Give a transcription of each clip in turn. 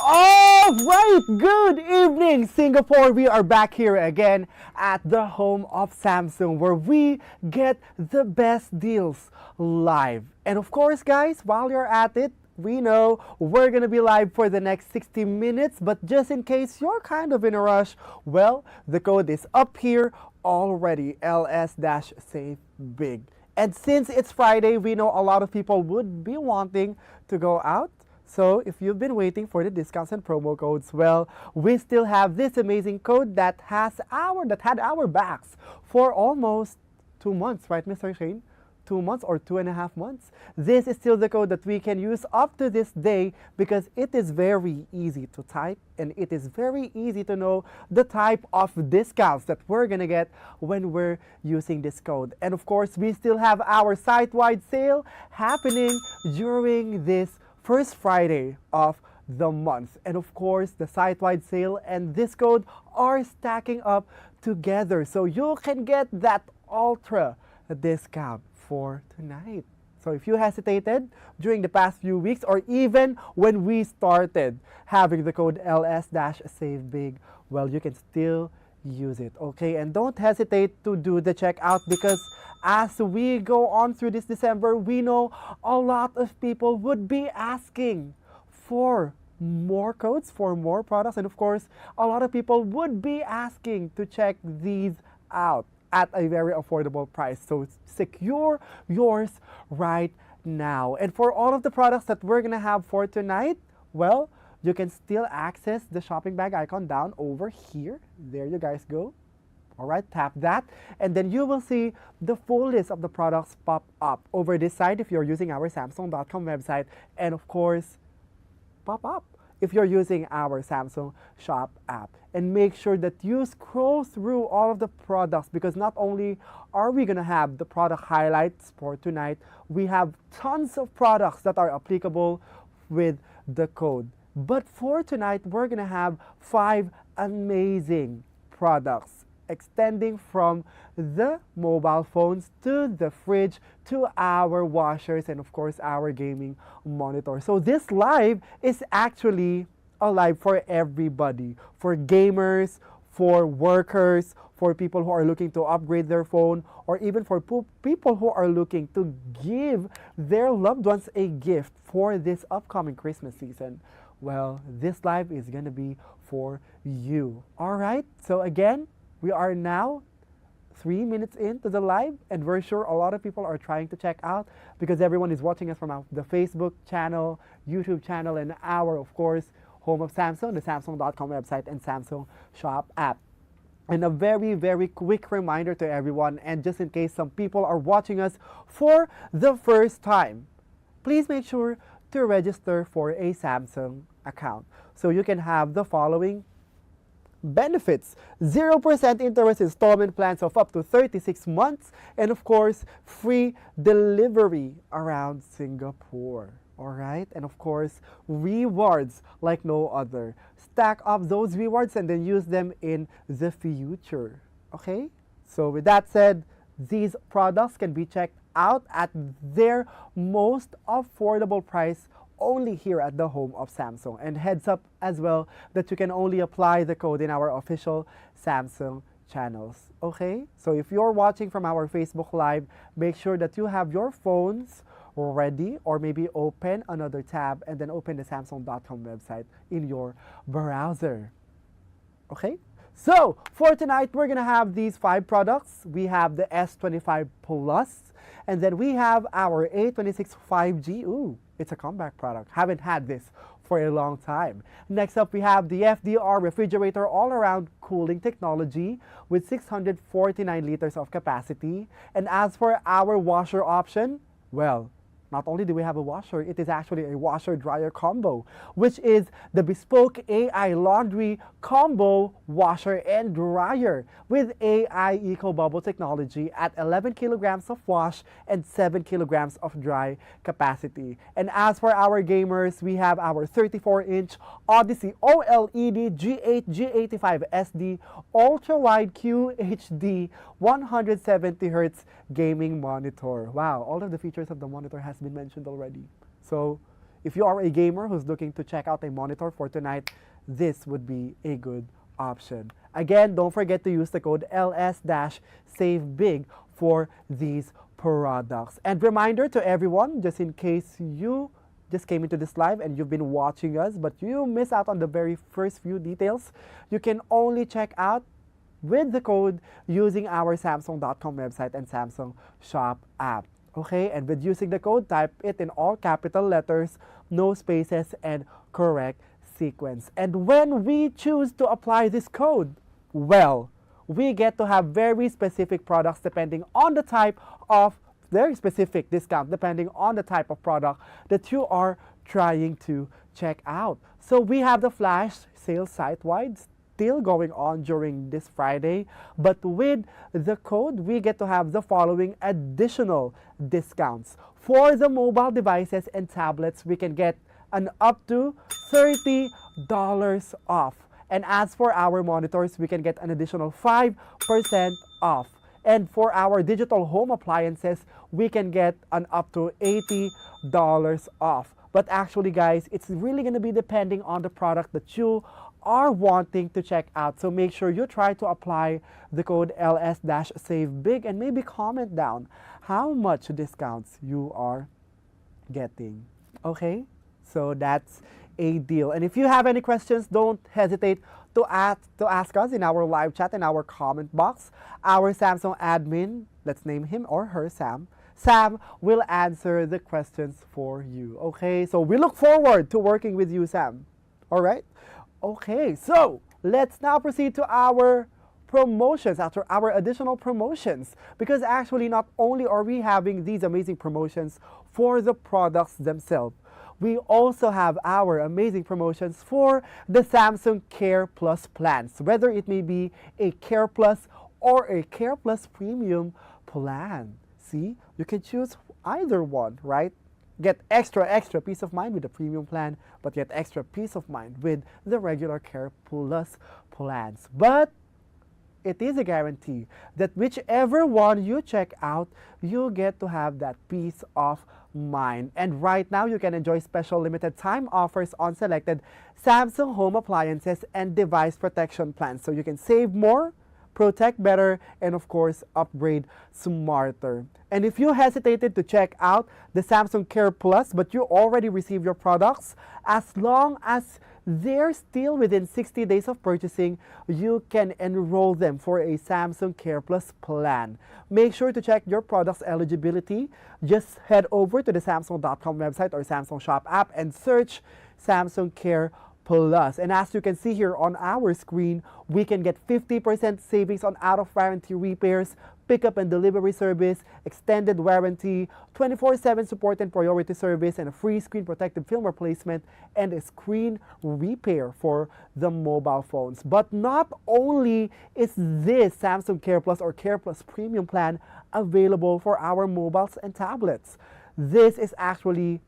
Alright, good evening Singapore! We are back here again at the home of Samsung where we get the best deals live. And of course guys, while you're at it, we know we're gonna be live for the next 60 minutes, but just in case you're kind of in a rush, well, the code is up here already, LS-SAVEBIG. And since it's Friday, we know a lot of people would be wanting to go out. So if you've been waiting for the discounts and promo codes, well, we still have this amazing code that had our backs for almost 2 months, right, Mr. Shane? 2 months or 2.5 months. This is still the code that we can use up to this day because it is very easy to type and it is very easy to know the type of discounts that we're gonna get when we're using this code. And of course, we still have our site-wide sale happening during this first Friday of the month. And of course, the site-wide sale and this code are stacking up together. So you can get that ultra discount for tonight. So if you hesitated during the past few weeks or even when we started having the code LS-SAVEBIG, well, you can still use it, okay? And don't hesitate to do the checkout because as we go on through this December, we know a lot of people would be asking for more codes, for more products, and of course, a lot of people would be asking to check these out at a very affordable price. So secure yours right now. And for all of the products that we're gonna have for tonight, well, you can still access the shopping bag icon down over here. There you guys go. All right, tap that, and then you will see the full list of the products pop up over this side if you're using our Samsung.com website, and of course, pop up if you're using our Samsung Shop app. And make sure that you scroll through all of the products because not only are we gonna have the product highlights for tonight, we have tons of products that are applicable with the code. But for tonight, we're gonna have 5 amazing products extending from the mobile phones to the fridge to our washers and of course our gaming monitor. So this live is actually a live for everybody, for gamers, for workers, for people who are looking to upgrade their phone, or even for people who are looking to give their loved ones a gift for this upcoming Christmas season. Well, this live is gonna be for you. All right, so again, we are now 3 minutes into the live, and we're sure a lot of people are trying to check out because everyone is watching us from the Facebook channel, YouTube channel, and our, of course, home of Samsung, the Samsung.com website and Samsung Shop app. And a very, very quick reminder to everyone, and just in case some people are watching us for the first time, please make sure to register for a Samsung account so you can have the following benefits: 0% interest installment plans of up to 36 months, and of course, free delivery around Singapore. All right, and of course, rewards like no other. Stack up those rewards and then use them in the future. Okay, so with that said, these products can be checked out at their most affordable price only here at the home of Samsung. And heads up as well that you can only apply the code in our official Samsung channels. Okay, so if you're watching from our Facebook Live, make sure that you have your phones ready, or maybe open another tab and then open the Samsung.com website in your browser. Okay, so for tonight, we're gonna have these 5 products. We have the S25 Plus, and then we have our A26 5G. Ooh, it's a comeback product. Haven't had this for a long time. Next up, we have the FDR refrigerator all-around cooling technology with 649 liters of capacity. And as for our washer option, well, not only do we have a washer, it is actually a washer-dryer combo, which is the bespoke AI laundry combo washer and dryer with AI Eco Bubble technology at 11 kilograms of wash and 7 kilograms of dry capacity. And as for our gamers, we have our 34-inch Odyssey OLED G8 G85 SD ultra-wide QHD 170 Hz gaming monitor. Wow, all of the features of the monitor has been mentioned already. So if you are a gamer who's looking to check out a monitor for tonight, this would be a good option. Again, don't forget to use the code LS-SAVEBIG for these products. And reminder to everyone, just in case you just came into this live and you've been watching us, but you miss out on the very first few details, you can only check out with the code using our Samsung.com website and Samsung Shop app. Okay, and with using the code, type it in all capital letters, no spaces, and correct sequence. And when we choose to apply this code, well, we get to have very specific products depending on the type of very specific discount depending on the type of product that you are trying to check out. So we have the flash sale site-wide still going on during this Friday, but with the code, we get to have the following additional discounts. For the mobile devices and tablets, we can get an up to $30 off. And as for our monitors, we can get an additional 5% off. And for our digital home appliances, we can get an up to $80 off. But actually, guys, it's really going to be depending on the product that you are wanting to check out. So make sure you try to apply the code LS-SAVEBIG and maybe comment down how much discounts you are getting. Okay? So that's a deal. And if you have any questions, don't hesitate to ask us in our live chat, in our comment box. Our Samsung admin, let's name him or her Sam, will answer the questions for you. Okay, so we look forward to working with you, Sam. All right? Okay, so let's now proceed to our promotions, after our additional promotions, because actually not only are we having these amazing promotions for the products themselves, we also have our amazing promotions for the Samsung Care Plus plans, whether it may be a Care Plus or a Care Plus Premium plan. See, you can choose either one, right? Get extra peace of mind with the premium plan, but get extra peace of mind with the regular Care Plus plans. But it is a guarantee that whichever one you check out, you get to have that peace of mind. And right now, you can enjoy special limited time offers on selected Samsung home appliances and device protection plans. So you can save more, protect better, and of course, upgrade smarter. And if you hesitated to check out the Samsung Care Plus, but you already received your products, as long as they're still within 60 days of purchasing, you can enroll them for a Samsung Care Plus plan. Make sure to check your product's eligibility. Just head over to the Samsung.com website or Samsung Shop app and search Samsung Care Plus. And as you can see here on our screen, we can get 50% savings on out-of-warranty repairs, pickup and delivery service, extended warranty, 24/7 support and priority service, and a free screen protective film replacement and a screen repair for the mobile phones. But not only is this Samsung Care Plus or Care Plus Premium plan available for our mobiles and tablets, this is actually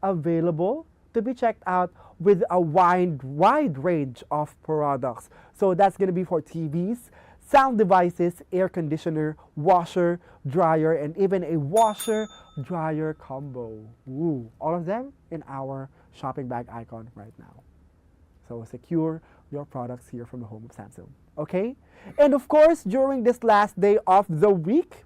available to be checked out with a wide range of products. So that's going to be for TVs, sound devices, air conditioner, washer, dryer, and even a washer-dryer combo. Ooh, all of them in our shopping bag icon right now. So secure your products here from the home of Samsung. Okay? And of course, during this last day of the week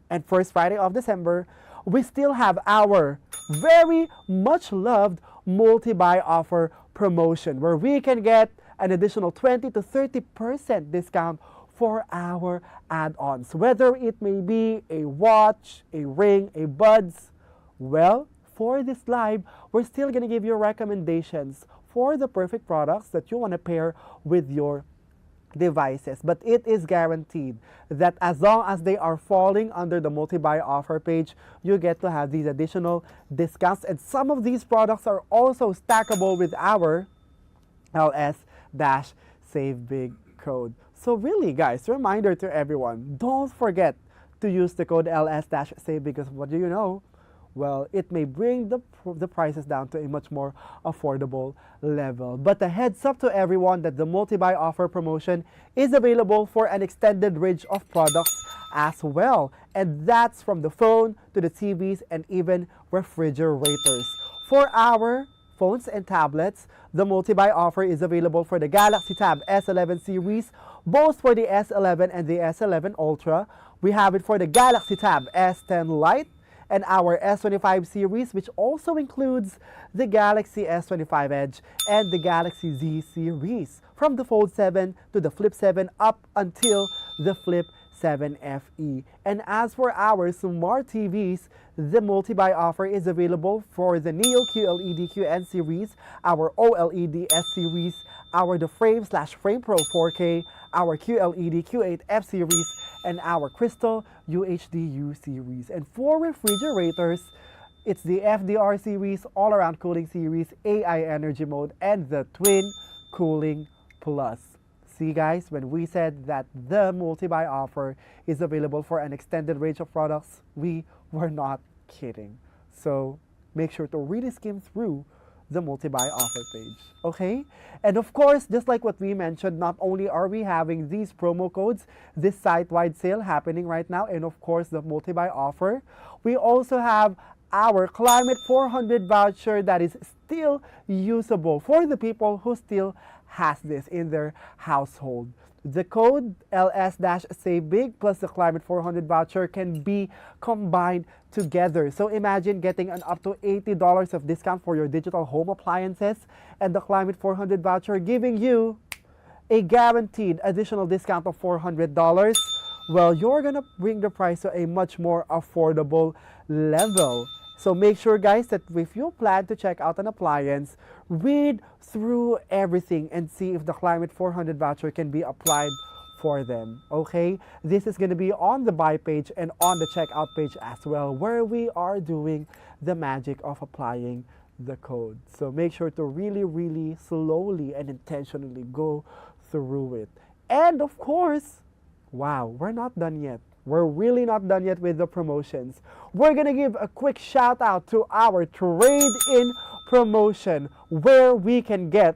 and first Friday of December, we still have our very much loved multi-buy offer promotion where we can get an additional 20 to 30% discount for our add-ons, whether it may be a watch, a ring, a buds. Well, for this live, we're still going to give you recommendations for the perfect products that you want to pair with your devices. But it is guaranteed that as long as they are falling under the multi-buy offer page, you get to have these additional discounts. And some of these products are also stackable with our LS-SAVEBIG code. So really, guys, reminder to everyone, don't forget to use the code LS-SAVEBIG because what do you know? Well, it may bring the prices down to a much more affordable level. But a heads up to everyone that the multi-buy offer promotion is available for an extended range of products as well. And that's from the phone to the TVs and even refrigerators. For our phones and tablets, the multi-buy offer is available for the Galaxy Tab S11 series, both for the S11 and the S11 Ultra. We have it for the Galaxy Tab S10 Lite and our S25 series, which also includes the Galaxy S25 Edge and the Galaxy Z series, from the Fold 7 to the Flip 7 up until the Flip 7 FE. And as for our smart TVs, the multi-buy offer is available for the Neo QLED QN series, our OLED S series, our the Frame/Frame Pro 4K, our QLED Q8 F series, and our Crystal UHDU series. And for refrigerators, it's the FDR series, all-around cooling series, AI energy mode, and the twin cooling plus. See guys, when we said that the multi-buy offer is available for an extended range of products, we were not kidding. So make sure to really skim through the multi-buy offer page, okay? And of course, just like what we mentioned, not only are we having these promo codes, this site-wide sale happening right now, and of course the multi-buy offer, we also have our Climate 400 voucher that is still usable for the people who still has this in their household. The code LS-SAVEBIG plus the Climate 400 voucher can be combined together. So imagine getting an up to $80 of discount for your digital home appliances and the Climate 400 voucher giving you a guaranteed additional discount of $400. Well, you're gonna bring the price to a much more affordable level. So make sure guys that if you plan to check out an appliance, read through everything and see if the Climate 400 voucher can be applied for them, okay? This is gonna be on the buy page and on the checkout page as well, where we are doing the magic of applying the code. So make sure to really, really slowly and intentionally go through it. And of course, wow, we're not done yet. We're really not done yet with the promotions. We're gonna give a quick shout out to our trade-in promotion where we can get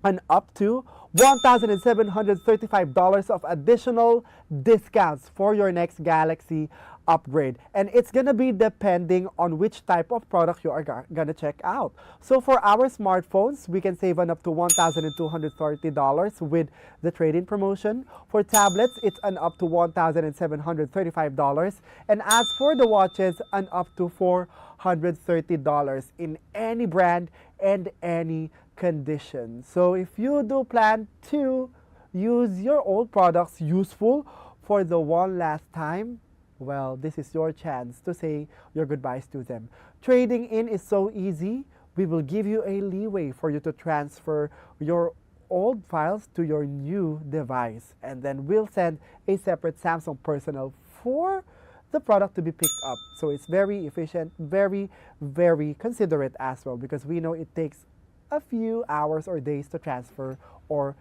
an up to $1,735 of additional discounts for your next Galaxy upgrade. And it's gonna be depending on which type of product you are gonna check out. So for our smartphones, we can save an up to $1,230 with the trade-in promotion. For tablets, it's an up to $1,735. And as for the watches, an up to $430 in any brand and any condition. So if you do plan to use your old products useful for the one last time, well, this is your chance to say your goodbyes to them. Trading in is so easy. We will give you a leeway for you to transfer your old files to your new device. And then we'll send a separate Samsung Personal for the product to be picked up. So it's very efficient, very, very considerate as well, because we know it takes a few hours or days to transfer your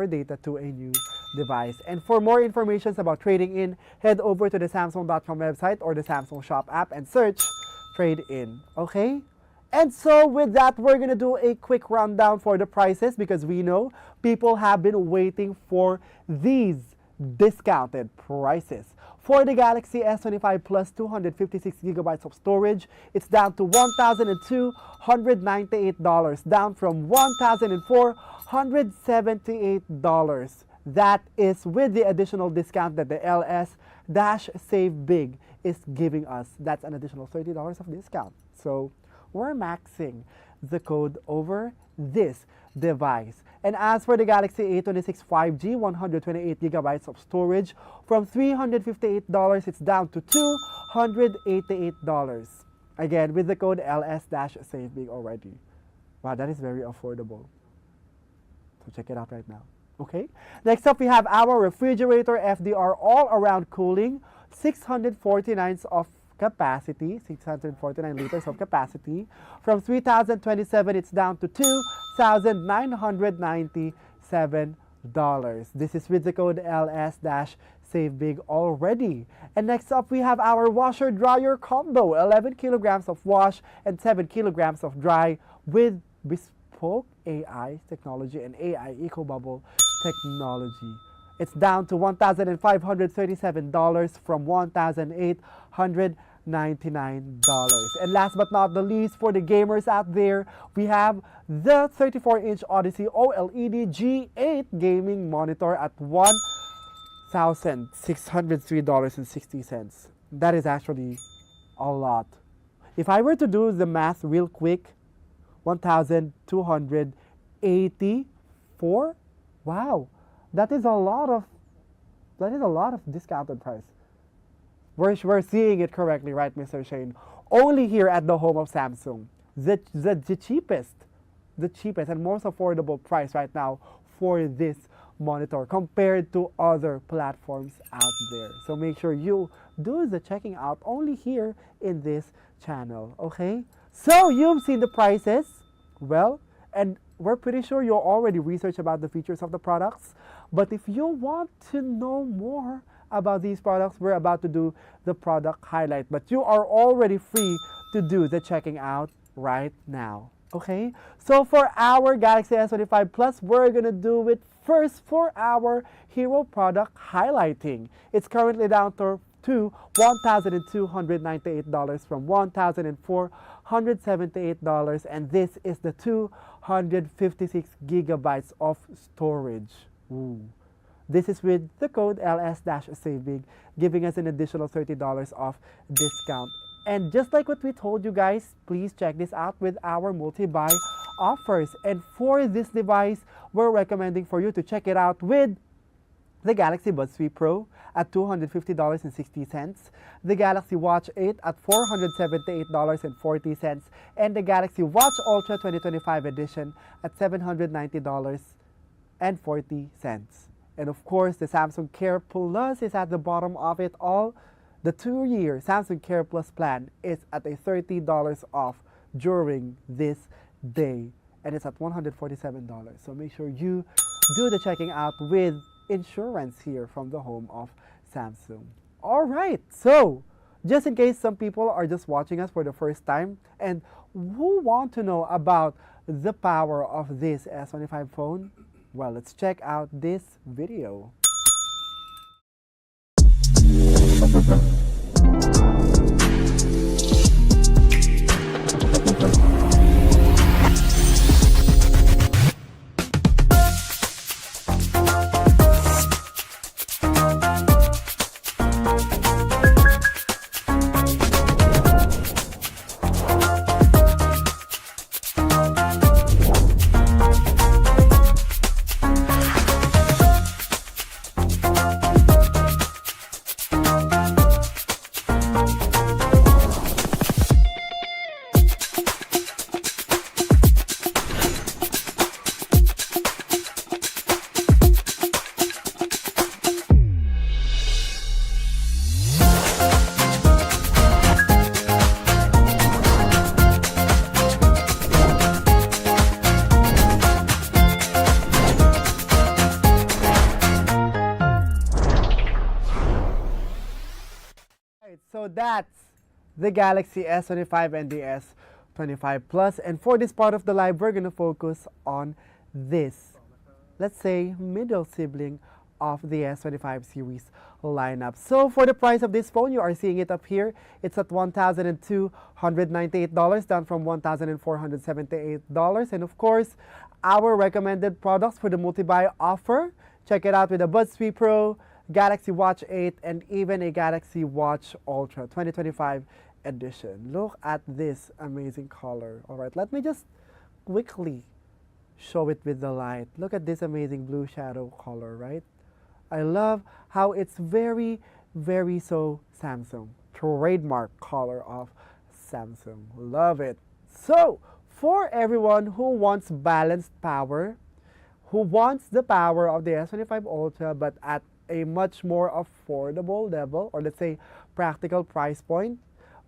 data to a new device. And for more information about trading in, head over to the Samsung.com website or the Samsung Shop app and search Trade In. Okay? And so with that, we're gonna do a quick rundown for the prices because we know people have been waiting for these discounted prices. For the Galaxy S25 Plus 256 gigabytes of storage, it's down to $1,298, down from $1,478. That is with the additional discount that the LS-SAVEBIG is giving us. That's an additional $30 of discount. So we're maxing the code over this device. And as for the Galaxy A26 5G, 128 gigabytes of storage, from $358, it's down to $288. Again, with the code LS-SAVEBIG already. Wow, that is very affordable. So check it out right now. Okay. Next up, we have our refrigerator FDR all-around cooling, 649 of capacity, 649 liters of capacity. From $3,027, it's down to $2,997. This is with the code LS-SAVEBIG already. And next up, we have our washer-dryer combo, 11 kilograms of wash and 7 kilograms of dry with bespoke AI technology and AI eco-bubble technology. It's down to $1,537 from $1,899. And last but not the least, for the gamers out there, we have the 34-inch Odyssey OLED G8 gaming monitor at $1,603.60. That is actually a lot. If I were to do the math real quick, 1,284. Wow, that is a lot of discounted price. We're seeing it correctly, right, Mr. Shane? Only here at the home of Samsung, the cheapest and most affordable price right now for this monitor compared to other platforms out there. So make sure you do the checking out only here in this channel, okay? So you've seen the prices, well, and we're pretty sure you already researched about the features of the products. But if you want to know more about these products, we're about to do the product highlight. But you are already free to do the checking out right now. Okay? So for our Galaxy S25 Plus, we're gonna do it first for our hero product highlighting. It's currently down to $1,298 from $1,478, and this is the 256 gigabytes of storage. Ooh. This is with the code LS-SAVEBIG, giving us an additional $30 off discount. And just like what we told you guys, please check this out with our multi-buy offers. And for this device, we're recommending for you to check it out with the Galaxy Buds 3 Pro at $250.60, the Galaxy Watch 8 at $478.40, and the Galaxy Watch Ultra 2025 edition at $790.40. And of course, the Samsung Care Plus is at the bottom of it all. The 2-year Samsung Care Plus plan is at a $30 off during this day, and it's at $147. So make sure you do the checking out with insurance here from the home of Samsung. All right, so just in case some people are just watching us for the first time and who want to know about the power of this S25 phone, well, let's check out this video. So that's the Galaxy S25 and the S25 Plus. And for this part of the live, we're going to focus on this, let's say, middle sibling of the S25 series lineup. So for the price of this phone, you are seeing it up here. It's at $1,298, down from $1,478. And of course, our recommended products for the multi-buy offer. Check it out with the Buds 3 Pro, Galaxy Watch 8, and even a Galaxy Watch Ultra 2025 edition. Look at this amazing color. All right, let me just quickly show it with the light. Look at this amazing blue shadow color, right? I love how it's very, very so Samsung. Trademark color of Samsung. Love it. So, for everyone who wants balanced power, who wants the power of the S25 Ultra but at a much more affordable level, or let's say practical price point,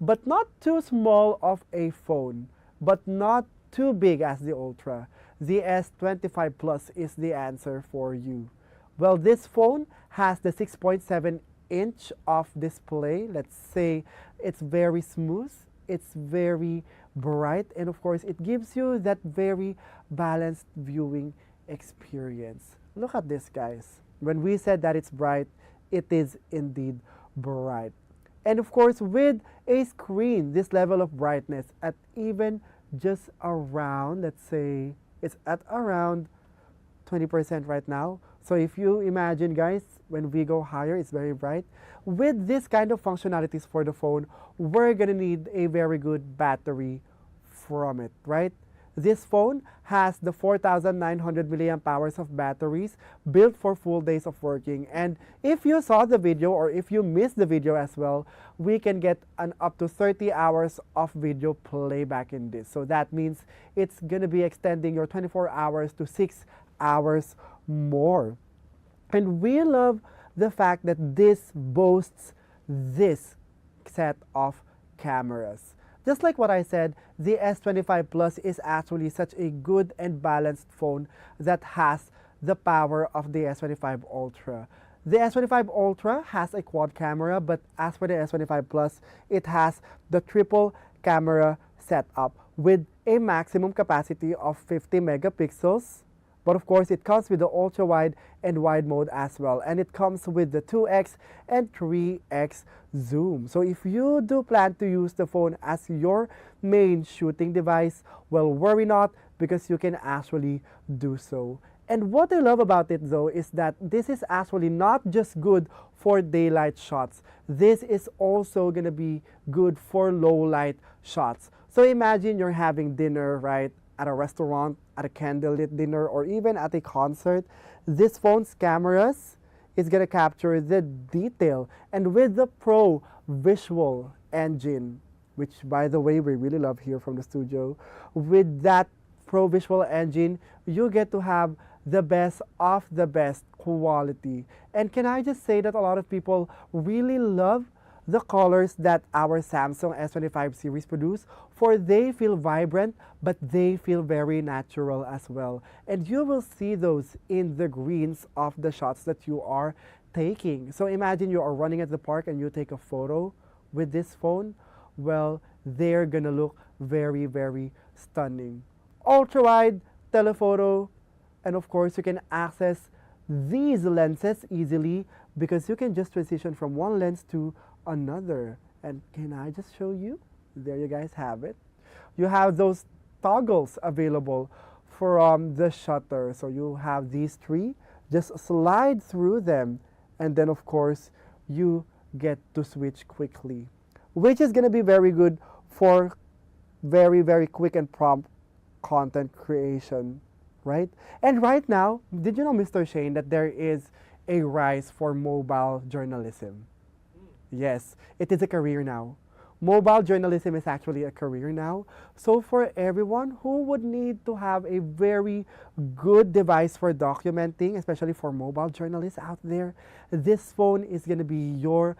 but not too small of a phone, but not too big as the Ultra, the S25 Plus is the answer for you. Well, this phone has the 6.7-inch of display. Let's say it's very smooth, it's very bright, and of course it gives you that very balanced viewing experience. Look at this, guys. When we said that it's bright, it is indeed bright. And of course, with a screen, this level of brightness at even just around, let's say, it's at around 20% right now. So if you imagine, guys, when we go higher, it's very bright. With this kind of functionalities for the phone, we're gonna need a very good battery from it, right? This phone has the 4,900 milliamp hours of batteries built for full days of working. And if you saw the video or if you missed the video as well, we can get an up to 30 hours of video playback in this. So that means it's going to be extending your 24 hours to 6 hours more. And we love the fact that this boasts this set of cameras. Just like what I said, the S25 Plus is actually such a good and balanced phone that has the power of the S25 Ultra. The S25 Ultra has a quad camera, but as for the S25 Plus, it has the triple camera setup with a maximum capacity of 50 megapixels. But of course, it comes with the ultra wide and wide mode as well. And it comes with the 2x and 3x zoom. So if you do plan to use the phone as your main shooting device, well, worry not, because you can actually do so. And what I love about it though is that this is actually not just good for daylight shots. This is also gonna be good for low light shots. So imagine you're having dinner, right, at a restaurant, at a candlelit dinner, or even at a concert. This phone's cameras is gonna capture the detail. And with the Pro Visual Engine, which by the way we really love here from the studio, with that Pro Visual Engine, you get to have the best of the best quality. And can I just say that a lot of people really love the colors that our Samsung S25 series produce, for they feel vibrant, but they feel very natural as well. And you will see those in the greens of the shots that you are taking. So imagine you are running at the park and you take a photo with this phone. Well, they're gonna look very, very stunning. Ultra wide, telephoto, and of course you can access these lenses easily because you can just transition from one lens to another. And can I just show you? There you guys have it. You have those toggles available from the shutter. So you have these three, just slide through them, and then of course you get to switch quickly, which is going to be very good for very, very quick and prompt content creation, right? And right now, did you know, Mr. Shane, that there is a rise for mobile journalism? Yes, it is a career now. Mobile journalism is actually a career now. So for everyone who would need to have a very good device for documenting, especially for mobile journalists out there, this phone is going to be your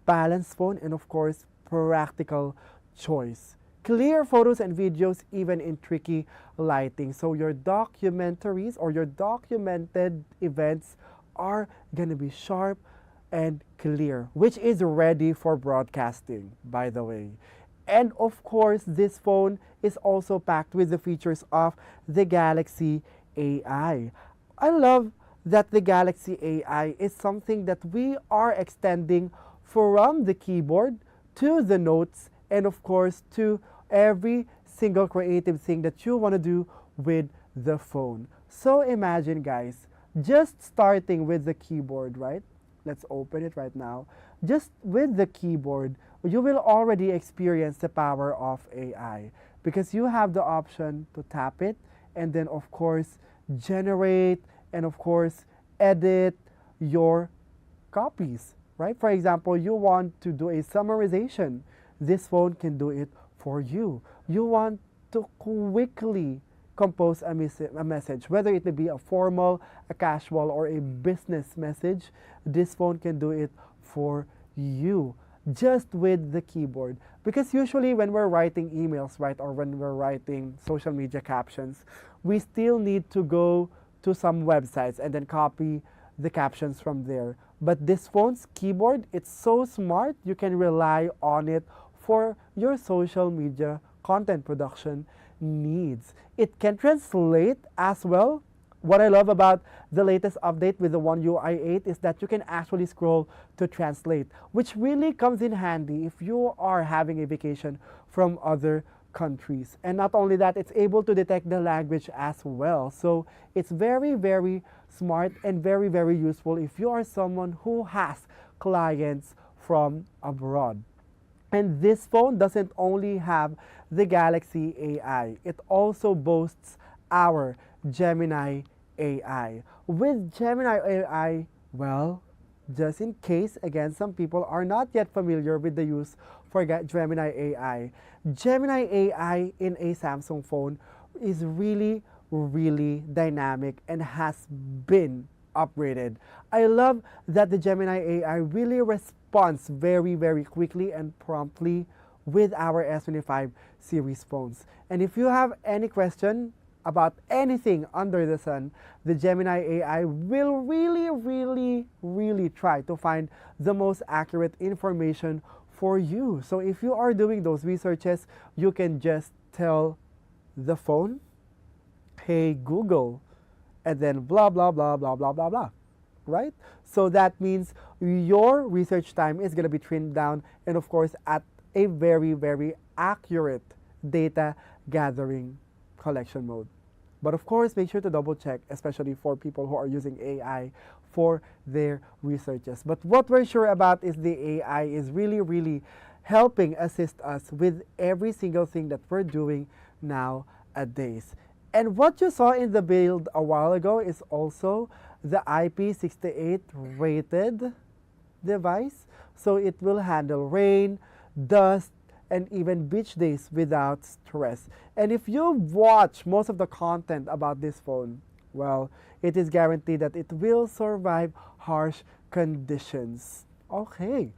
balanced phone and of course practical choice. Clear photos and videos even in tricky lighting. So your documentaries or your documented events are going to be sharp and clear, which is ready for broadcasting, by the way. And of course, this phone is also packed with the features of the Galaxy AI. I love that the Galaxy AI is something that we are extending from the keyboard to the notes and of course to every single creative thing that you want to do with the phone. So imagine guys, just starting with the keyboard, right? Let's open it right now. Just with the keyboard, you will already experience the power of AI because you have the option to tap it and then of course generate and of course edit your copies, right? For example, you want to do a summarization. This phone can do it for you. You want to quickly compose a message, whether it may be a formal, a casual, or a business message. This phone can do it for you just with the keyboard. Because usually when we're writing emails, right, or when we're writing social media captions, we still need to go to some websites and then copy the captions from there. But this phone's keyboard, it's so smart, you can rely on it for your social media content production needs. It can translate as well. What I love about the latest update with the One UI 8 is that you can actually scroll to translate, which really comes in handy if you are having a vacation from other countries. And not only that, it's able to detect the language as well. So it's very, very smart and very, very useful if you are someone who has clients from abroad. And this phone doesn't only have the Galaxy AI, it also boasts our Gemini AI. With Gemini AI, well, just in case, again, some people are not yet familiar with the use for Gemini AI. Gemini AI in a Samsung phone is really, really dynamic and has been upgraded. I love that the Gemini AI really responds very, very quickly and promptly with our S25 series phones. And if you have any question about anything under the sun, the Gemini AI will really try to find the most accurate information for you. So if you are doing those researches, you can just tell the phone, hey Google, and then blah blah blah blah blah blah blah, right? So that means your research time is going to be trimmed down, and of course at a very accurate data gathering collection mode. But of course, make sure to double check, especially for people who are using AI for their researches. But what we're sure about is the AI is really helping assist us with every single thing that we're doing nowadays. And what you saw in the build a while ago is also the IP68 rated device. So it will handle rain, dust, and even beach days without stress. And if you watch most of the content about this phone, well, it is guaranteed that it will survive harsh conditions. Okay.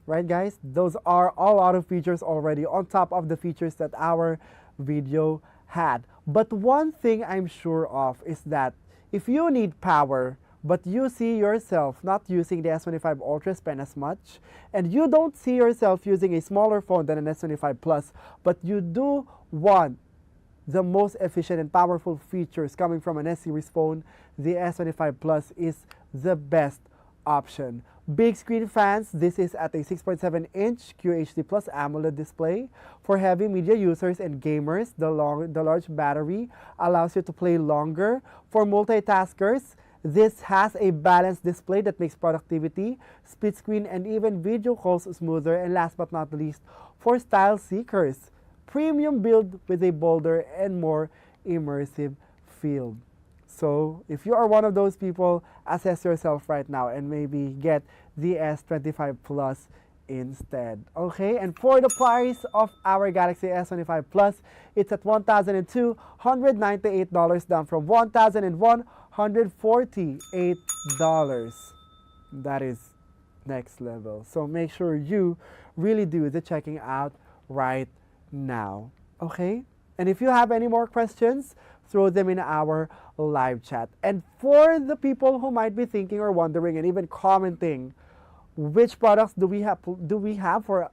Right, guys? Those are a lot of features already on top of the features that our video had. But one thing I'm sure of is that if you need power, but you see yourself not using the S25 Ultra Pen as much, and you don't see yourself using a smaller phone than an S25 Plus, but you do want the most efficient and powerful features coming from an S-series phone, the S25 Plus is the best option. Big screen fans, this is at a 6.7-inch QHD Plus AMOLED display. For heavy media users and gamers, the large battery allows you to play longer. For multitaskers, this has a balanced display that makes productivity, split screen, and even video calls smoother. And last but not least, for style seekers, premium build with a bolder and more immersive feel. So if you are one of those people, assess yourself right now and maybe get the S25 Plus instead. Okay, and for the price of our Galaxy S25 Plus, it's at $1,298, down from $1,148. That is next level. So make sure you really do the checking out right now. Okay, and if you have any more questions, throw them in our live chat. And for the people who might be thinking or wondering and even commenting, which products do we have for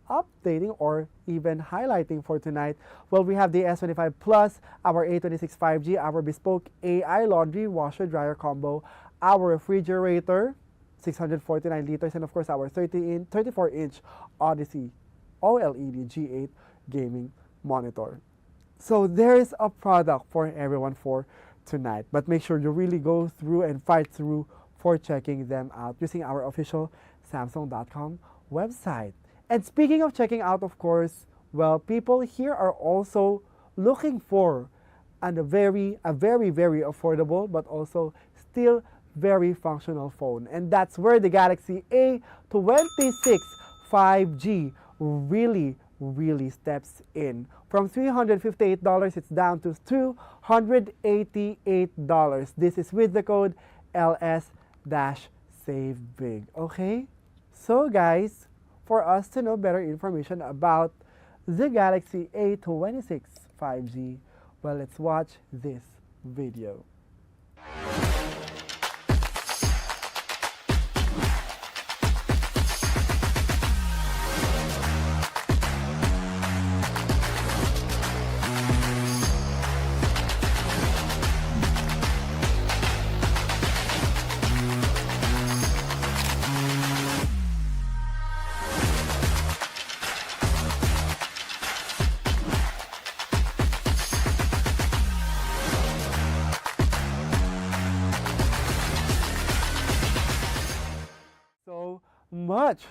updating or even highlighting for tonight? Well, we have the S25 Plus, our A26 5G, our bespoke AI laundry washer dryer combo, our refrigerator, 649 liters, and of course our 34-inch Odyssey OLED G8 gaming monitor. So there is a product for everyone for tonight, but make sure you really go through and fight through for checking them out using our official Samsung.com website. And speaking of checking out, of course, well, people here are also looking for a very affordable but also still very functional phone. And that's where the Galaxy A26 5G really steps in. From $358, it's down to $288. This is with the code LS-SAVEBIG. Okay? So guys, for us to know better information about the Galaxy A26 5G, well, let's watch this video.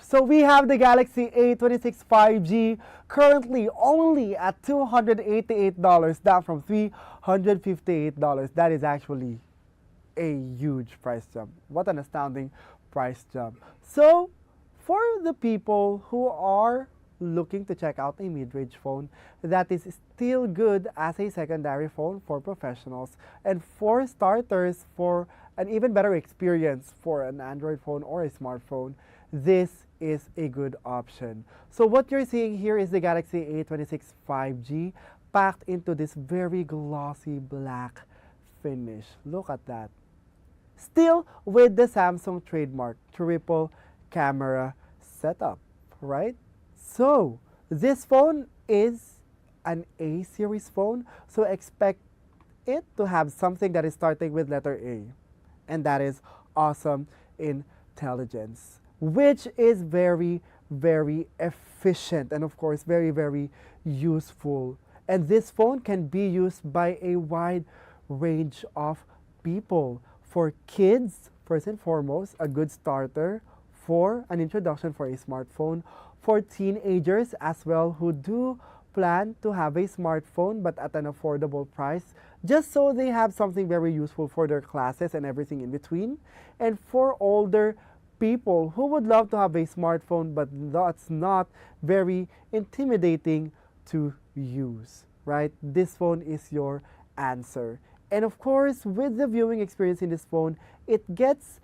So we have the Galaxy A26 5G currently only at $288, down from $358. That is actually a huge price jump. What an astounding price jump. So for the people who are looking to check out a mid-range phone that is still good as a secondary phone for professionals, and for starters, for an even better experience for an Android phone or a smartphone, this is a good option. So what you're seeing here is the Galaxy A26 5G packed into this very glossy black finish. Look at that. Still with the Samsung trademark triple camera setup, right? So this phone is an A series phone, so expect it to have something that is starting with letter A, and that is awesome intelligence, which is very, very efficient and of course very, very useful. And this phone can be used by a wide range of people. For kids, first and foremost, a good starter for an introduction for a smartphone. For teenagers as well who do plan to have a smartphone but at an affordable price, just so they have something very useful for their classes and everything in between. And for older people who would love to have a smartphone but that's not very intimidating to use, right? This phone is your answer. And of course, with the viewing experience in this phone, it gets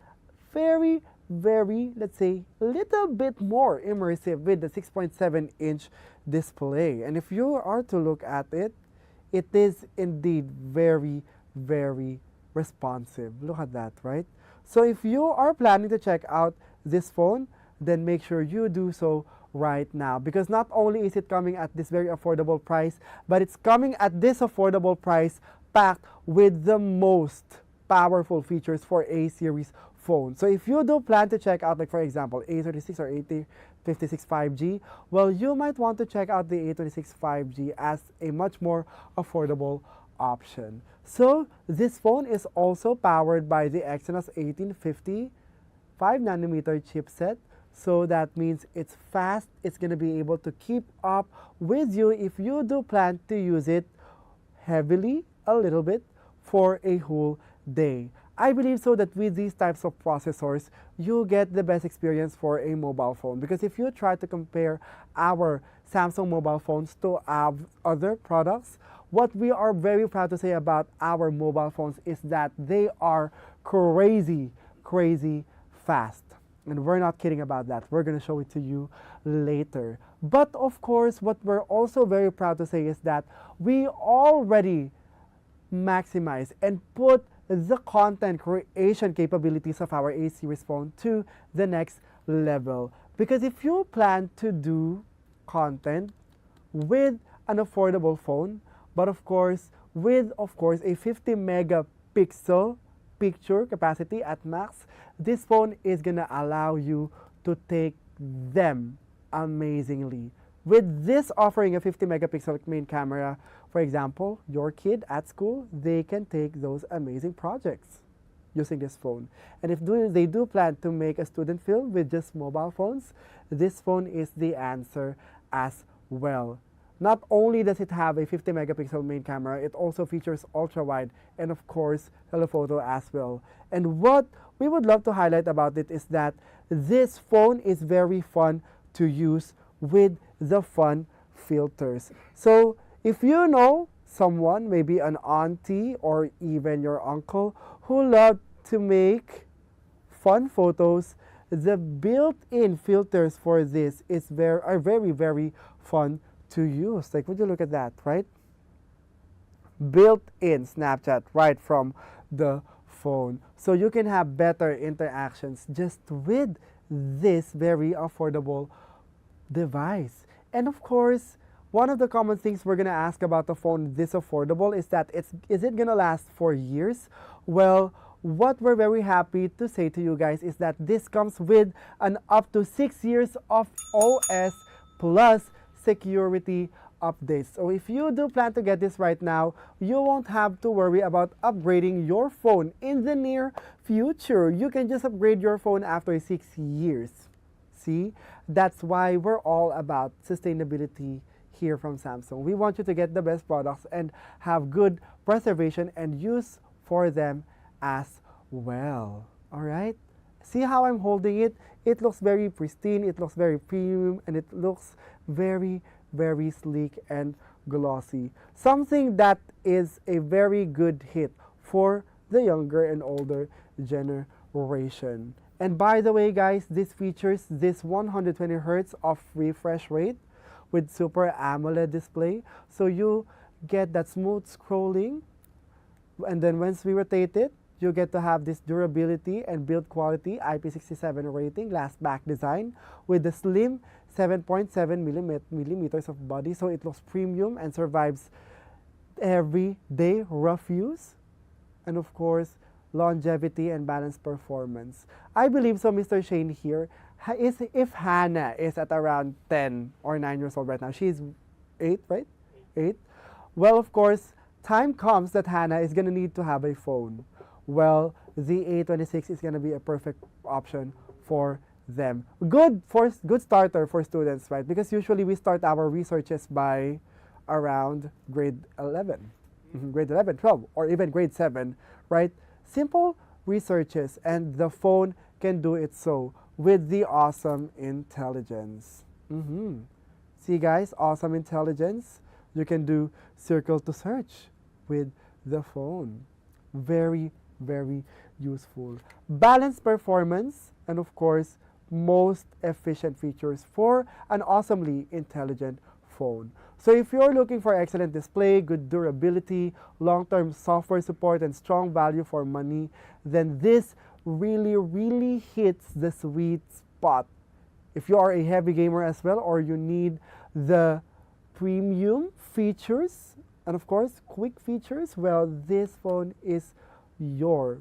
very, very, let's say, a little bit more immersive with the 6.7-inch display. And if you are to look at it, it is indeed very, very responsive. Look at that, right? So if you are planning to check out this phone, then make sure you do so right now, because not only is it coming at this very affordable price, but it's coming at this affordable price packed with the most powerful features for A series phone. So if you do plan to check out, like for example, A36 or A56 5G, well, you might want to check out the A26 5G as a much more affordable option. So this phone is also powered by the Exynos 1850 5nm chipset. So that means it's fast, it's going to be able to keep up with you if you do plan to use it heavily a little bit for a whole day. I believe so that with these types of processors, you get the best experience for a mobile phone. Because if you try to compare our Samsung mobile phones to other products, what we are very proud to say about our mobile phones is that they are crazy, crazy fast. And we're not kidding about that. We're going to show it to you later. But of course, what we're also very proud to say is that we already maximize and put the content creation capabilities of our A series phone to the next level. Because if you plan to do content with an affordable phone, but of course with a 50 megapixel picture capacity at max, this phone is gonna allow you to take them amazingly. With this offering a 50 megapixel main camera, for example, your kid at school, they can take those amazing projects using this phone. And if they do plan to make a student film with just mobile phones, this phone is the answer as well. Not only does it have a 50 megapixel main camera, it also features ultra wide and of course telephoto as well. And what we would love to highlight about it is that this phone is very fun to use with the fun filters. So if you know someone, maybe an auntie or even your uncle, who love to make fun photos, the built-in filters for this are very, very fun to use. Like, would you look at that, right? Built-in Snapchat right from the phone. So you can have better interactions just with this very affordable device. And of course, one of the common things we're going to ask about the phone this affordable is that is it going to last for years? Well, what we're very happy to say to you guys is that this comes with an up to 6 years of OS plus security updates. So if you do plan to get this right now, you won't have to worry about upgrading your phone in the near future. You can just upgrade your phone after 6 years. See, that's why we're all about sustainability here from Samsung. We want you to get the best products and have good preservation and use for them as well. All right? See how I'm holding it? It looks very pristine, it looks very premium, and it looks Very, very sleek and glossy. Something that is a very good hit for the younger and older generation. And by the way, guys, this features this 120 hertz of refresh rate with Super AMOLED display. So you get that smooth scrolling, and then once we rotate it, you get to have this durability and build quality IP67 rating, glass back design with the slim 7.7 millimeters of body, so it looks premium and survives everyday rough use, and of course longevity and balanced performance. I believe so, Mr. Shane here is if Hannah is at around 10 or 9 years old right now, she's 8, right? 8. Well, of course, time comes that Hannah is gonna need to have a phone. Well, the A26 is gonna be a perfect option for them. Good starter for students, right? Because usually we start our researches by around grade 11, grade 11, 12, or even grade 7, right? Simple researches, and the phone can do it so with the awesome intelligence. See, guys, awesome intelligence. You can do circle to search with the phone. Very, very useful. Balanced performance, and of course, most efficient features for an awesomely intelligent phone. So if you're looking for excellent display, good durability, long-term software support, and strong value for money, then this really, really hits the sweet spot. If you are a heavy gamer as well, or you need the premium features, and of course, quick features, well, this phone is your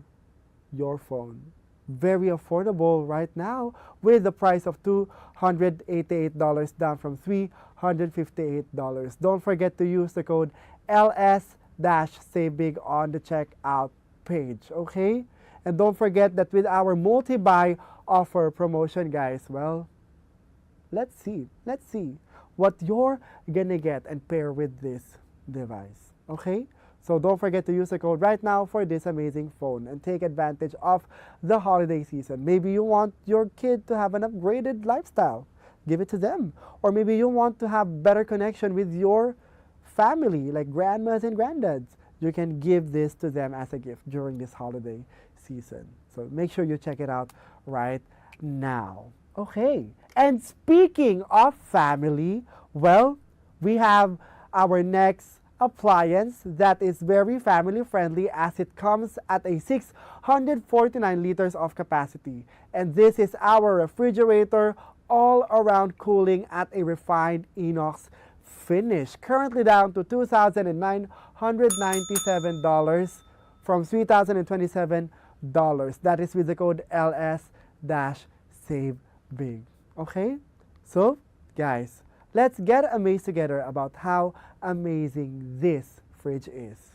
phone. Very affordable right now with the price of $288 down from $358. Don't forget to use the code LS-SAVEBIG on the checkout page, okay? And don't forget that with our multi-buy offer promotion, guys, well, let's see what you're gonna get and pair with this device, okay? So don't forget to use the code right now for this amazing phone and take advantage of the holiday season. Maybe you want your kid to have an upgraded lifestyle. Give it to them. Or maybe you want to have better connection with your family, like grandmas and granddads. You can give this to them as a gift during this holiday season. So make sure you check it out right now. Okay. And speaking of family, well, we have our next appliance that is very family friendly, as it comes at a 649 liters of capacity. And this is our refrigerator, all around cooling at a refined inox finish. Currently down to $2,997 from $3,027. That is with the code LS-SAVEBIG. Okay? So, guys, let's get amazed together about how amazing this fridge is.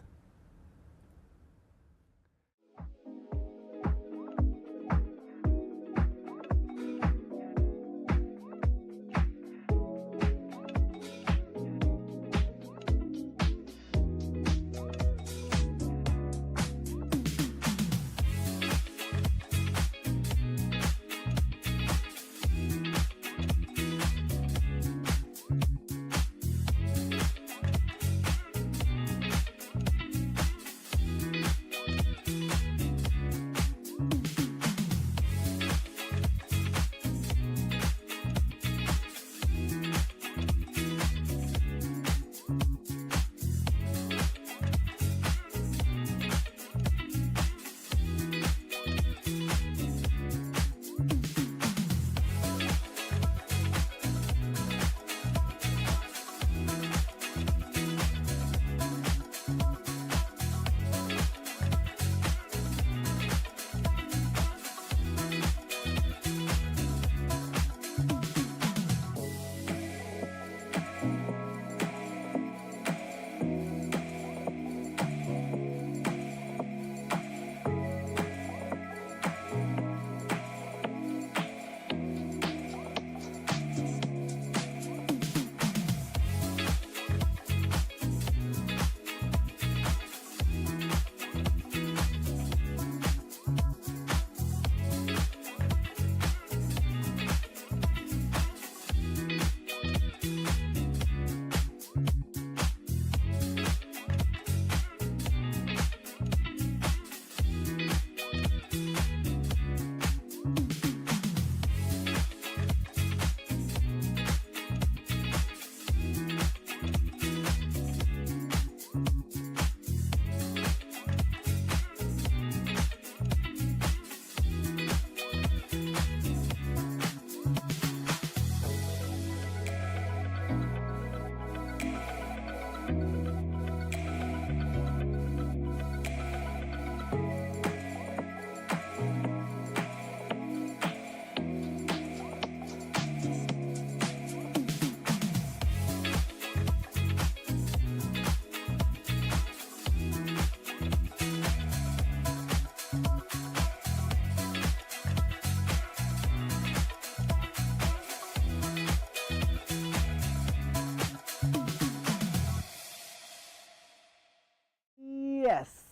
Yes,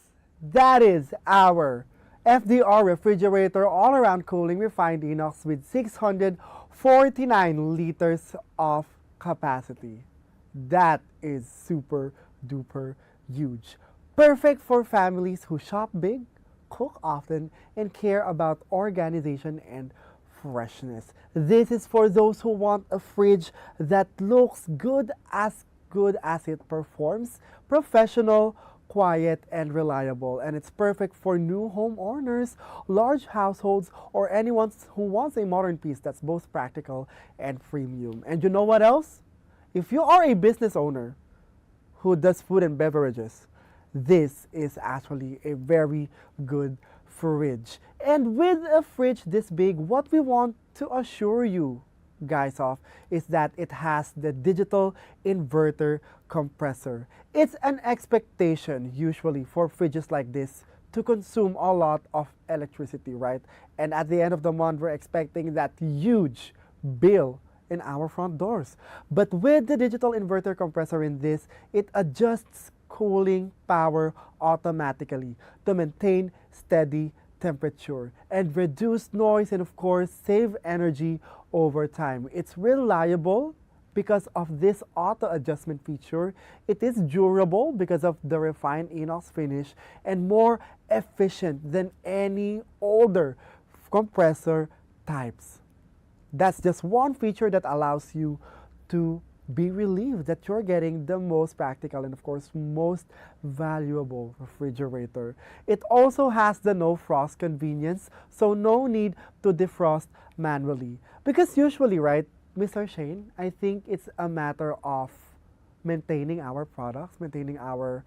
that is our FDR refrigerator all-around cooling refined inox with 649 liters of capacity. That is super duper huge. Perfect for families who shop big, cook often, and care about organization and freshness. This is for those who want a fridge that looks good as it performs, professional, quiet, and reliable. And it's perfect for new homeowners, large households, or anyone who wants a modern piece that's both practical and premium. And you know what else? If you are a business owner who does food and beverages, this is actually a very good fridge. And with a fridge this big, what we want to assure you guys of is that it has the digital inverter compressor. It's an expectation usually for fridges like this to consume a lot of electricity, right? And at the end of the month, we're expecting that huge bill in our front doors. But with the digital inverter compressor in this, it adjusts cooling power automatically to maintain steady temperature and reduce noise and of course save energy over time. It's reliable because of this auto adjustment feature. It is durable because of the refined inox finish and more efficient than any older compressor types. That's just one feature that allows you to be relieved that you're getting the most practical and of course most valuable refrigerator. It also has the no frost convenience, so no need to defrost manually. Because usually, right, Mr. Shane, I think it's a matter of maintaining our products, maintaining our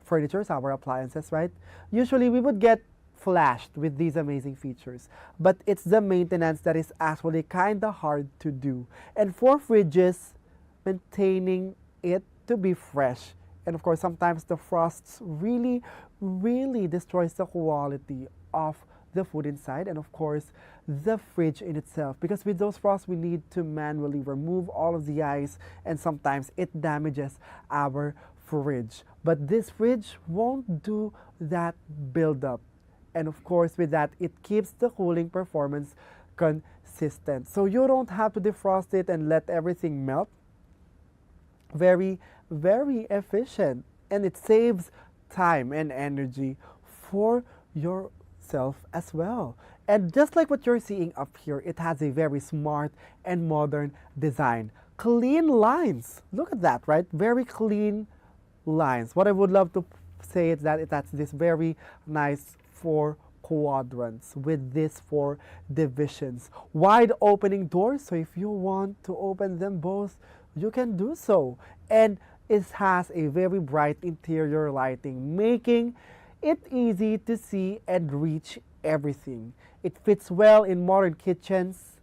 furnitures, our appliances, right? Usually we would get flashed with these amazing features, but it's the maintenance that is actually kind of hard to do. And for fridges, maintaining it to be fresh. And of course, sometimes the frosts really destroys the quality of the food inside and of course, the fridge in itself. Because with those frosts, we need to manually remove all of the ice and sometimes it damages our fridge. But this fridge won't do that buildup. And of course, with that, it keeps the cooling performance consistent. So you don't have to defrost it and let everything melt. Very efficient, and it saves time and energy for yourself as well. And just like what you're seeing up here, it has a very smart and modern design. Clean lines. Look at that, right? Very clean lines. What I would love to say is that it has this very nice 4 quadrants with these 4 divisions. Wide opening doors, so if you want to open them both, you can do so. And it has a very bright interior lighting, making it easy to see and reach everything. It fits well in modern kitchens,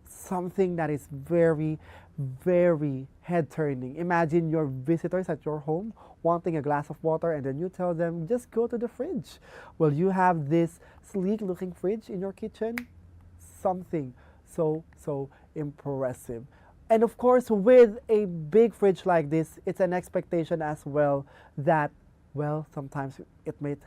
something that is very head-turning. Imagine your visitors at your home wanting a glass of water and then you tell them, just go to the fridge. Well, you have this sleek-looking fridge in your kitchen, something so impressive. And of course, with a big fridge like this, it's an expectation as well that, well, sometimes it might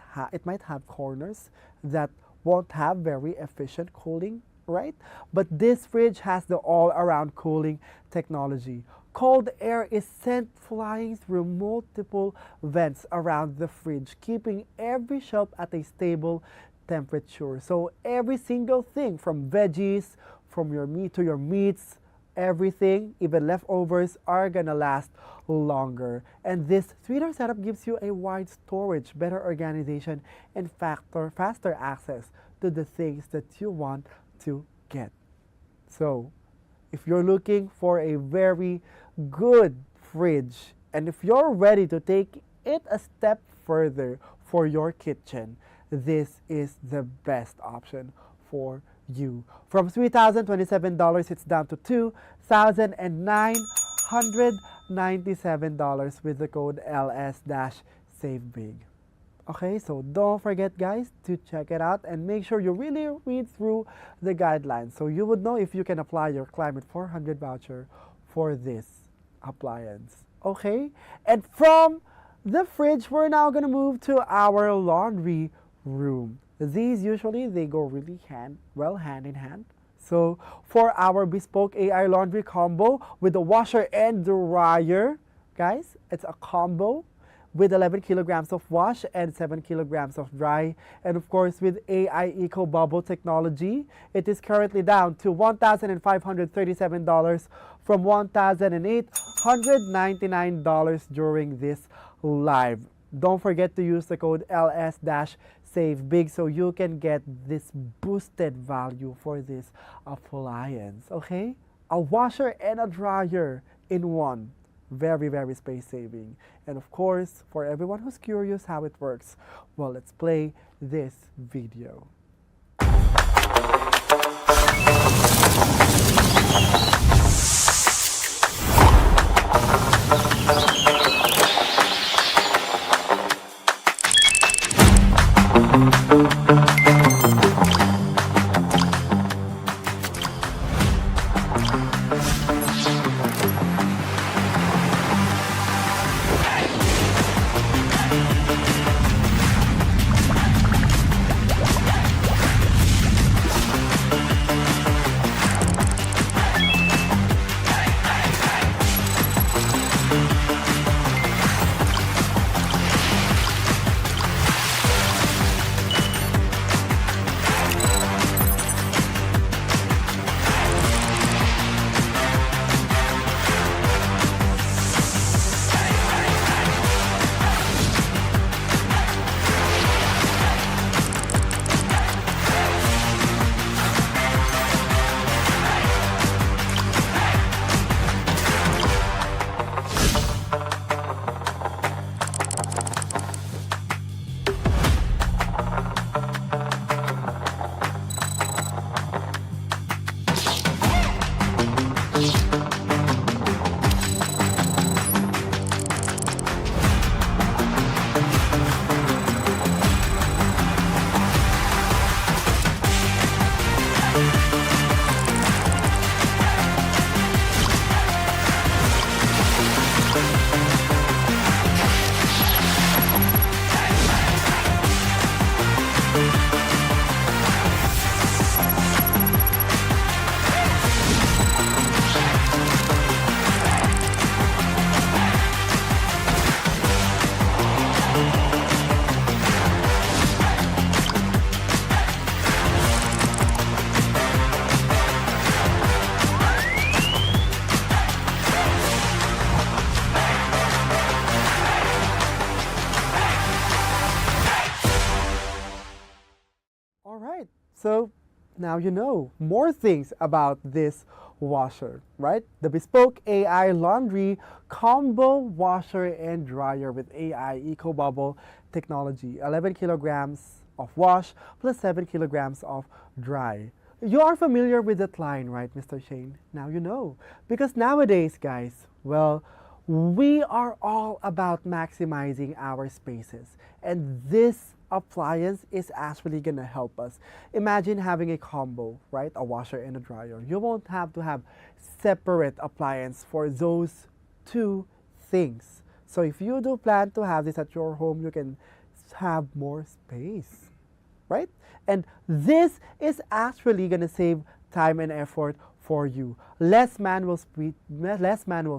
have corners that won't have very efficient cooling, right? But this fridge has the all-around cooling technology. Cold air is sent flying through multiple vents around the fridge, keeping every shelf at a stable temperature. So every single thing from veggies, from your meat to your meats, everything, even leftovers, are gonna last longer. And this 3-door setup gives you a wide storage, better organization, and faster access to the things that you want to get. So, if you're looking for a very good fridge, and if you're ready to take it a step further for your kitchen, this is the best option for you. From $3,027, it's down to $2,997 with the code LS-SAVEBIG. Okay, so don't forget, guys, to check it out and make sure you really read through the guidelines so you would know if you can apply your Climate 400 voucher for this appliance. Okay, and from the fridge, we're now gonna move to our laundry room. These usually they go really hand in hand. So for our bespoke AI laundry combo with the washer and dryer, guys, it's a combo with 11 kilograms of wash and 7 kilograms of dry. And of course, with AI Eco Bubble technology, it is currently down to $1,537 from $1,899 during this live. Don't forget to use the code LS-SAVEBIG so you can get this boosted value for this appliance. Okay? A washer and a dryer in one. Very, very space saving. And of course, for everyone who's curious how it works, well, let's play this video. So now you know more things about this washer, right? The bespoke AI laundry combo washer and dryer with AI Eco Bubble technology. 11 kilograms of wash plus 7 kilograms of dry. You are familiar with that line, right, Mr. Shane? Now you know. Because nowadays, guys, well, we are all about maximizing our spaces. And this appliance is actually gonna help us. Imagine having a combo, right? A washer and a dryer. You won't have to have separate appliance for those two things. So if you do plan to have this at your home, you can have more space, right? And this is actually gonna save time and effort for you. Less manual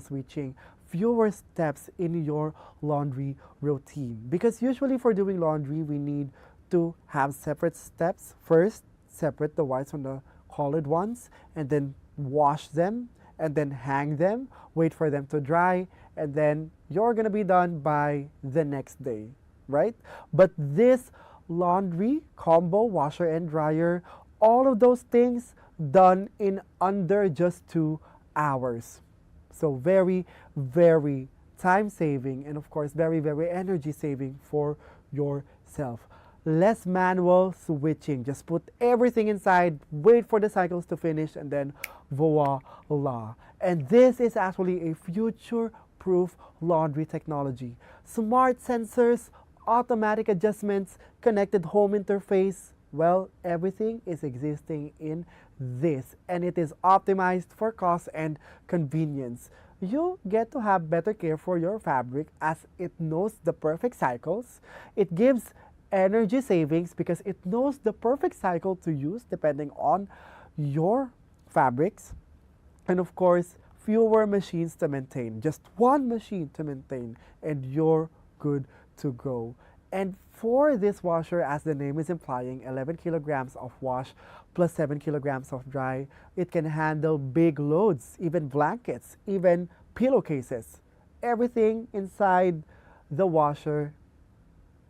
switching, fewer steps in your laundry routine. Because usually for doing laundry, we need to have separate steps. First, separate the whites from the colored ones, and then wash them, and then hang them, wait for them to dry, and then you're gonna be done by the next day, right? But this laundry combo, washer and dryer, all of those things done in under just 2 hours. So very, very time saving, and of course very, very energy saving for yourself. Less manual switching. Just put everything inside, wait for the cycles to finish, and then voila. And this is actually a future-proof laundry technology. Smart sensors, automatic adjustments, connected home interface. Well, everything is existing in this, and it is optimized for cost and convenience. you get to have better care for your fabric as it knows the perfect cycles. It gives energy savings because it knows the perfect cycle to use depending on your fabrics. And of course, fewer machines to maintain. Just one machine to maintain, and you're good to go. And for this washer, as the name is implying, 11 kilograms of wash plus 7 kilograms of dry, it can handle big loads, even blankets, even pillowcases. Everything inside the washer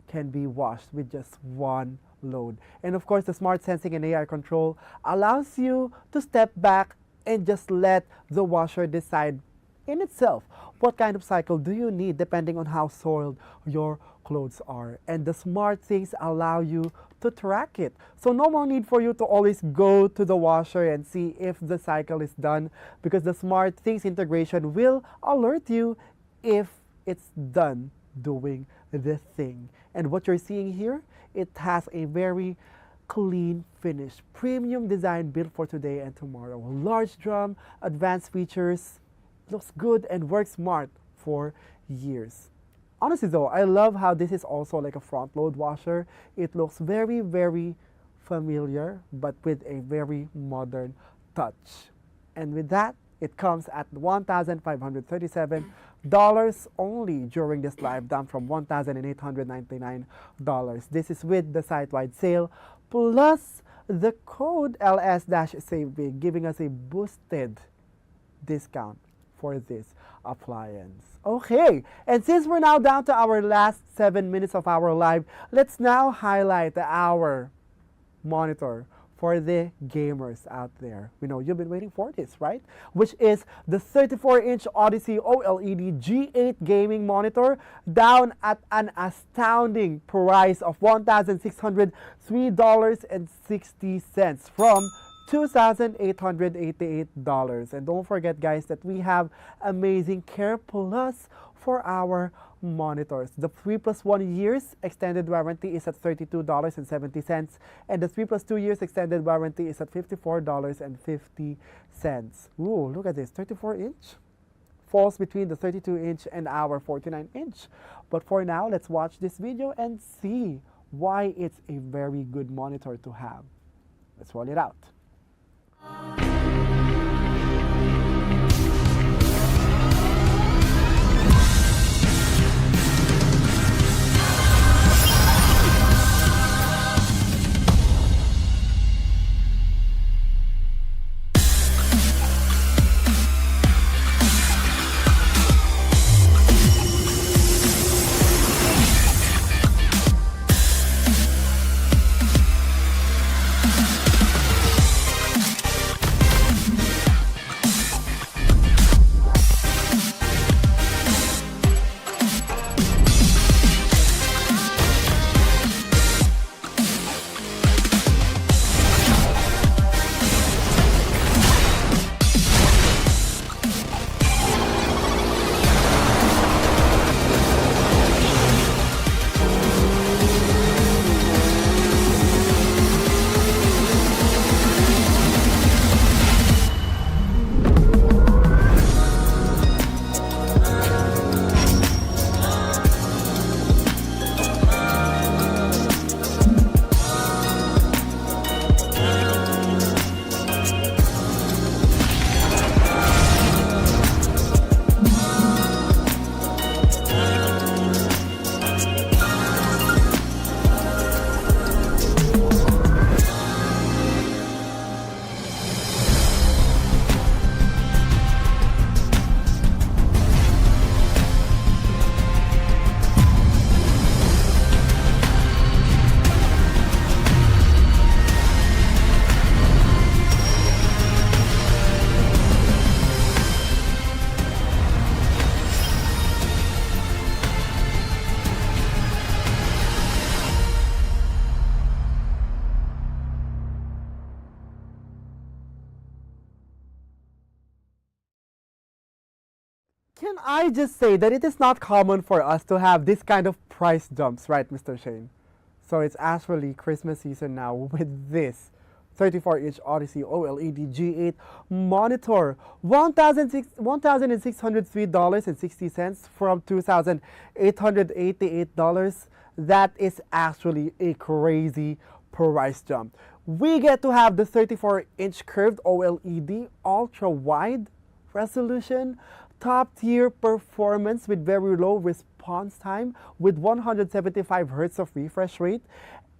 can be washed with just one load. And of course, the smart sensing and AI control allows you to step back and just let the washer decide in itself what kind of cycle do you need depending on how soiled your clothes are. And the smart things allow you to track it. So no more need for you to always go to the washer and see if the cycle is done, because the smart things integration will alert you if it's done doing the thing. And what you're seeing here, it has a very clean finish, premium design built for today and tomorrow. Large drum, advanced features, looks good and works smart for years. Honestly though, I love how this is also like a front load washer. It looks very, very familiar, but with a very modern touch. And with that, it comes at $1,537 only during this live, down from $1,899. This is with the site-wide sale, plus the code LS-SAVEBIG, giving us a boosted discount for this appliance. Okay, and since we're now down to our last 7 minutes of our live, let's now highlight our monitor for the gamers out there. We know you've been waiting for this, right? Which is the 34-inch Odyssey OLED G8 gaming monitor, down at an astounding price of $1,603.60 from $2,888. And don't forget, guys, that we have amazing Care Plus for our monitors. The 3+1 years extended warranty is at $32.70, and the 3+2 years extended warranty is at $54.50. Ooh, look at this, 34-inch. Falls between the 32-inch and our 49-inch. But for now, let's watch this video and see why it's a very good monitor to have. Let's roll it out. Can I just say that it is not common for us to have this kind of price jumps, right, Mr. Shane? So it's actually Christmas season now with this 34-inch Odyssey OLED G8 monitor, $1,603.60 from $2,888. That is actually a crazy price jump. We get to have the 34-inch curved OLED ultra-wide resolution, top-tier performance with very low response time with 175 Hz of refresh rate,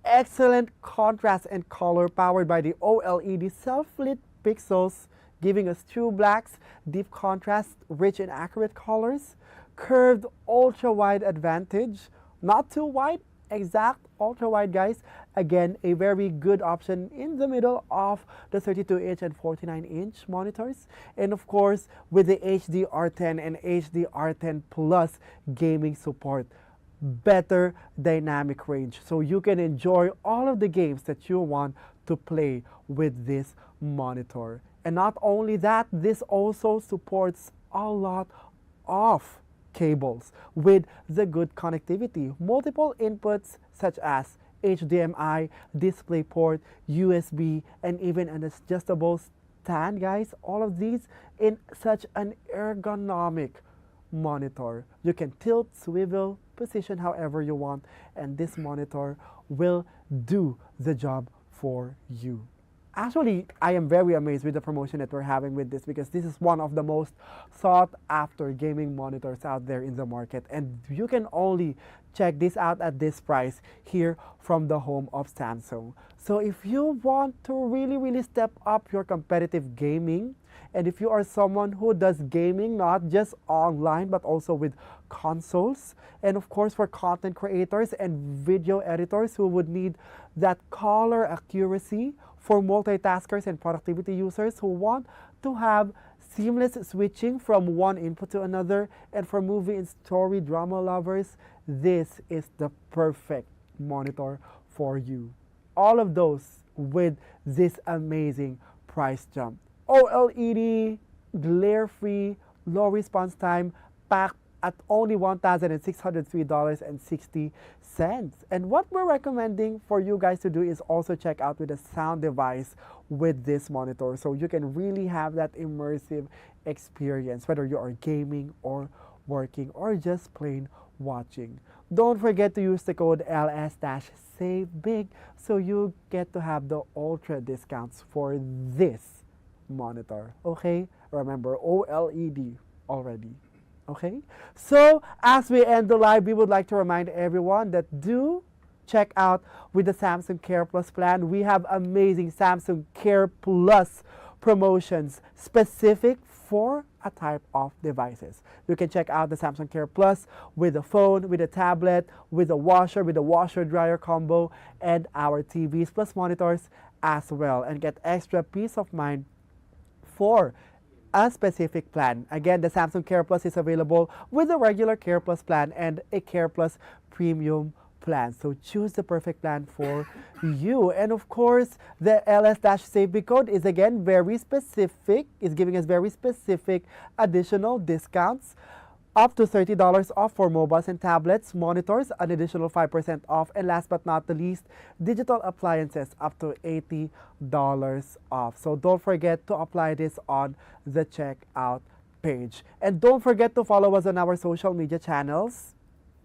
excellent contrast and color powered by the OLED self-lit pixels, giving us true blacks, deep contrast, rich and accurate colors, curved ultra-wide advantage, not too wide, exact ultra-wide, guys. Again, a very good option in the middle of the 32-inch and 49-inch monitors. And of course, with the HDR10 and HDR10 Plus gaming support, better dynamic range. So you can enjoy all of the games that you want to play with this monitor. And not only that, this also supports a lot of cables with the good connectivity. Multiple inputs such as HDMI, DisplayPort, USB, and even an adjustable stand, guys. All of these in such an ergonomic monitor. You can tilt, swivel, position however you want, and this monitor will do the job for you. Actually, I am very amazed with the promotion that we're having with this, because this is one of the most sought after gaming monitors out there in the market, and you can only check this out at this price here from the home of Samsung. So if you want to really step up your competitive gaming, and if you are someone who does gaming not just online but also with consoles, and of course for content creators and video editors who would need that color accuracy, for multitaskers and productivity users who want to have seamless switching from one input to another, and for movie and story drama lovers, this is the perfect monitor for you. All of those with this amazing price jump. OLED, glare-free, low response time, packed at only $1,603.60. And what we're recommending for you guys to do is also check out with a sound device with this monitor, so you can really have that immersive experience, whether you are gaming or working or just plain watching. Don't forget to use the code LS-SAVEBIG so you get to have the ultra discounts for this monitor. Okay? Remember, OLED already. Okay? So, as we end the live, we would like to remind everyone that do check out with the Samsung Care Plus plan. We have amazing Samsung Care Plus promotions specific for a type of devices. You can check out the Samsung Care Plus with a phone, with a tablet, with a washer-dryer combo, and our TVs plus monitors as well, and get extra peace of mind for a specific plan. Again, the Samsung Care Plus is available with a regular Care Plus plan and a Care Plus Premium plan. So choose the perfect plan for you. And of course, the LS-SAVEBIG code is again very specific, is giving us very specific additional discounts. Up to $30 off for mobiles and tablets, monitors, an additional 5% off, and last but not the least, digital appliances up to $80 off. So don't forget to apply this on the checkout page. And don't forget to follow us on our social media channels,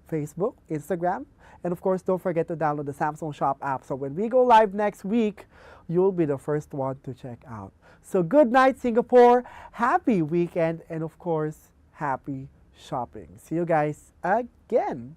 Facebook, Instagram, and of course, don't forget to download the Samsung Shop app. So when we go live next week, you'll be the first one to check out. So good night, Singapore. Happy weekend, and of course, happy shopping. See you guys again.